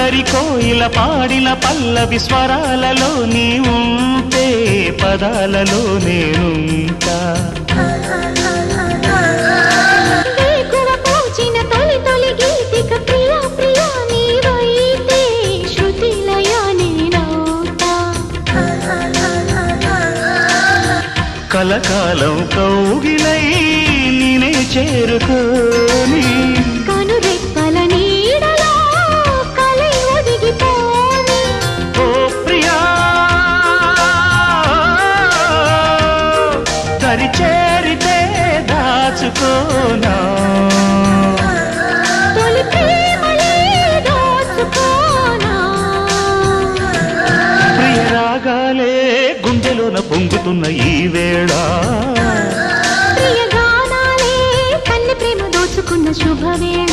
అల్లరి కోయిల పాడిన పల్లవి స్వరాలలో నీ ఉంటే పదాలలో నేనుంటా కలకాలం కౌగిలై నేనే చేరుకోని కనురెప్పల నీడలో కలై ఒదిగిపోని ఓ ప్రియా దరి చేరితే దాచుకోనా తొలి ప్రేమలే దోచుకోనా ప్రియ రాగాలే గుండెలోన పొంగుతున్న ఈ వేళ ప్రియ గానాలే కన్నె ప్రేమ దోచుకున్న శుభవేళ